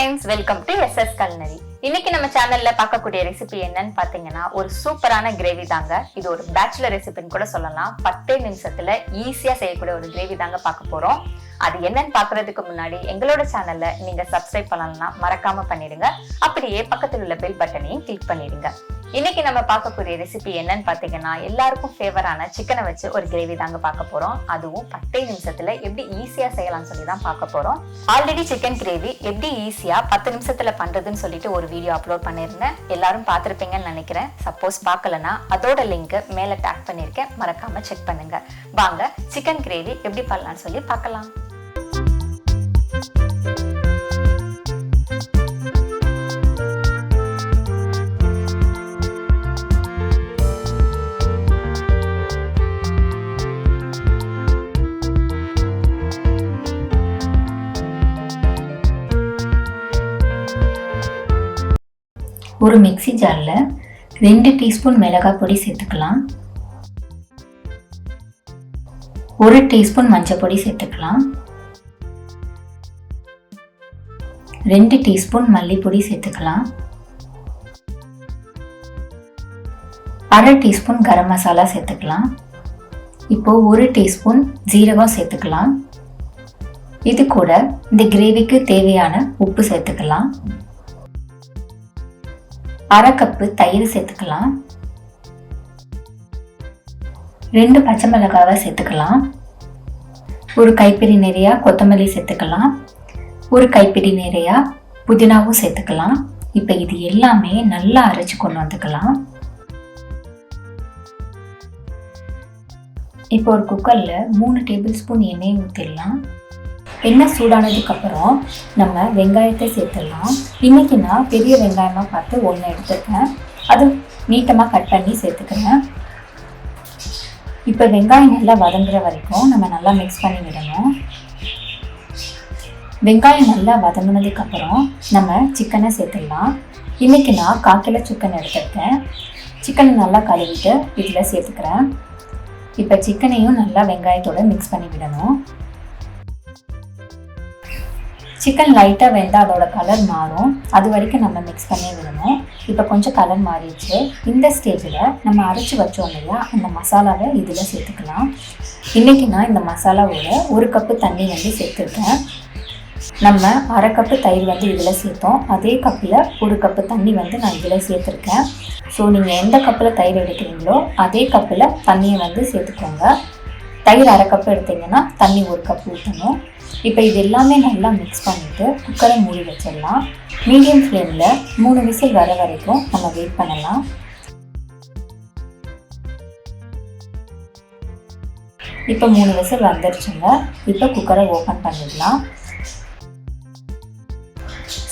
friends, welcome to SS Culinary. இன்னைக்கு நம்ம சேனல்ல பார்க்கக்கூடிய ரெசிபி என்னன்னு பாத்தீங்கன்னா ஒரு சூப்பரான கிரேவி தாங்க. இது ஒரு பேச்சுலர் ரெசிபின்னு கூட சொல்லலாம். 10 நிமிஷத்துல ஈஸியா செய்யக்கூடிய ஒரு கிரேவி தாங்க பார்க்க போறோம். அது என்னன்னு பாக்குறதுக்கு முன்னாடி எங்களோட சேனல்ல நீங்க சப்ஸ்கிரைப் பண்ணலன்னா மறக்காம பண்ணிடுங்க. அப்படியே பக்கத்துல உள்ள பெல் பட்டனையும் கிளிக் பண்ணிடுங்க. இன்னைக்கு நம்ம பார்க்கக்கூடிய ரெசிபி என்னன்னு பாத்தீங்கன்னா எல்லாருக்கும் ஃபேவரான சிக்கனை வச்சு ஒரு கிரேவி தாங்க பார்க்க போறோம். அதுவும் 10 நிமிஷத்துல எப்படி ஈஸியா செய்யலாம்னு சொல்லி தான் பார்க்க போறோம். ஆல்ரெடி சிக்கன் கிரேவி எப்படி ஈஸியா 10 நிமிஷத்துல பண்றதுன்னு சொல்லிட்டு ஒரு வீடியோ அப்லோட் பண்ணிருந்தேன். எல்லாரும் பார்த்திருப்பீங்கன்னு நினைக்கிறேன். சப்போஸ் பார்க்கலனா அதோட லிங்க் மேல டேக் பண்ணிருக்கேன், மறக்காம செக் பண்ணுங்க. வாங்க சிக்கன் கிரேவி எப்படி பண்ணலாம்னு சொல்லி பார்க்கலாம். ஒரு மிக்ஸி ஜார்ல 2 டீஸ்பூன் மிளகாய் பொடி சேர்த்துக்கலாம். 1 டீஸ்பூன் மஞ்சள் பொடி சேர்த்துக்கலாம். 2 டீஸ்பூன் மல்லிப்பொடி சேர்த்துக்கலாம். 1/2 டீஸ்பூன் கரம் மசாலா சேர்த்துக்கலாம். இப்போ 1 டீஸ்பூன் ஜீரகம் சேர்த்துக்கலாம். இது கூட இந்த கிரேவிக்கு தேவையான உப்பு சேர்த்துக்கலாம். 1/2 கப்பு தயிர் சேர்த்துக்கலாம். 2 பச்சை மிளகாவை சேர்த்துக்கலாம். 1 கைப்பிடி நிறைய கொத்தமல்லி சேர்த்துக்கலாம். 1 கைப்பிடி நிறைய புதினாவும் சேர்த்துக்கலாம். இப்போ இது எல்லாமே நல்லா அரைச்சு கொண்டு வந்துக்கலாம். இப்போ ஒரு குக்கர்ல 3 டேபிள் ஸ்பூன் எண்ணெய் ஊற்றிடலாம். எண்ணெய் சூடானதுக்கு அப்புறம் நம்ம வெங்காயத்தை சேர்த்துடலாம். இன்னைக்கு நான் பெரிய வெங்காயமாக பார்த்து 1 எடுத்துருக்கேன். அது நீட்டமாக கட் பண்ணி சேர்த்துக்கிறேன். இப்போ வெங்காயம் நல்லா வதங்குற வரைக்கும் நம்ம நல்லா மிக்ஸ் பண்ணி விடணும். வெங்காயம் நல்லா வதங்கினதுக்கு அப்புறம் நம்ம சிக்கனை சேர்த்துடலாம். இன்னைக்கு நான் 1/4 கிலோ சிக்கன் எடுத்துருக்கேன். சிக்கனை நல்லா கழுவிட்டு இதில் சேர்த்துக்கிறேன். இப்போ சிக்கனையும் நல்லா வெங்காயத்தோடு மிக்ஸ் பண்ணி விடணும். சிக்கன் லைட்டாக வெந்தால் அதோட கலர் மாறும். அது வரைக்கும் நம்ம மிக்ஸ் பண்ணி விடணும். இப்போ கொஞ்சம் கலர் மாறிடுச்சு. இந்த ஸ்டேஜில் நம்ம அரைச்சி வச்சோம் இல்லையா, அந்த மசாலாவை இதில் சேர்த்துக்கலாம். இன்றைக்கி நான் இந்த மசாலாவோட 1 கப்பு தண்ணி சேர்த்துருக்கேன். நம்ம 1/2 கப்பு தயிர் இதில் சேர்த்தோம். அதே கப்பில் 1 கப்பு தண்ணி நான் இதில் சேர்த்துருக்கேன். ஸோ நீங்கள் எந்த கப்பில் தயிர் எடுக்கிறீங்களோ அதே கப்பில் தண்ணியை சேர்த்துக்கோங்க. தயிர் 1/2 கப்பு எடுத்தீங்கன்னா தண்ணி 1 கப் ஊற்றணும். இப்போ இது எல்லாமே நல்லா மிக்ஸ் பண்ணிவிட்டு குக்கரை மூடி வச்சிடலாம். மீடியம் ஃப்ளேமில் 3 விசில் வர வரைக்கும் நம்ம வெயிட் பண்ணலாம். இப்போ 3 விசில் வந்துருச்சுங்க. இப்போ குக்கரை ஓப்பன் பண்ணிடலாம்.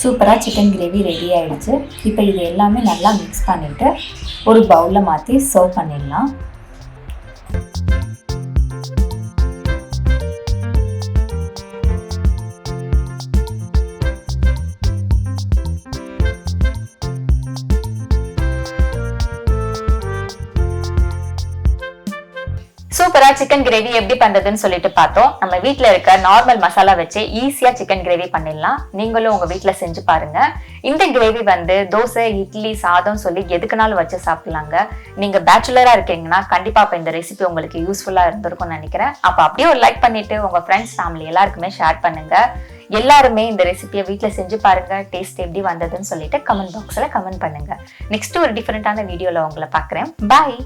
சூப்பராக சிக்கன் கிரேவி ரெடி ஆகிடுச்சு. இப்போ இது எல்லாமே நல்லா மிக்ஸ் பண்ணிவிட்டு ஒரு பவுலில் மாற்றி சர்வ் பண்ணிடலாம். சூப்பரா சிக்கன் கிரேவி எப்படி பண்றதுன்னு சொல்லிட்டு பார்த்தோம். நம்ம வீட்ல இருக்க நார்மல் மசாலா வச்சு ஈஸியா சிக்கன் கிரேவி பண்ணிடலாம். நீங்களும் உங்க வீட்ல செஞ்சு பாருங்க. இந்த கிரேவி தோசை, இட்லி, சாதம் சொல்லி எதுக்குனாலும் வச்சு சாப்பிடலாங்க. நீங்க பேச்சுலரா இருக்கீங்கன்னா கண்டிப்பா அப்ப இந்த ரெசிபி உங்களுக்கு யூஸ்ஃபுல்லா இருந்திருக்கும்னு நினைக்கிறேன். அப்ப அப்படியே ஒரு லைக் பண்ணிட்டு உங்க ஃப்ரெண்ட்ஸ், ஃபேமிலி எல்லாருக்குமே ஷேர் பண்ணுங்க. எல்லாருமே இந்த ரெசிபியை வீட்ல செஞ்சு பாருங்க. டேஸ்ட் எப்படி வந்ததுன்னு சொல்லிட்டு கமெண்ட் பாக்ஸ்ல கமெண்ட் பண்ணுங்க. நெக்ஸ்ட் ஒரு டிஃபரெண்டான வீடியோல உங்களை பாக்குறேன். பாய்.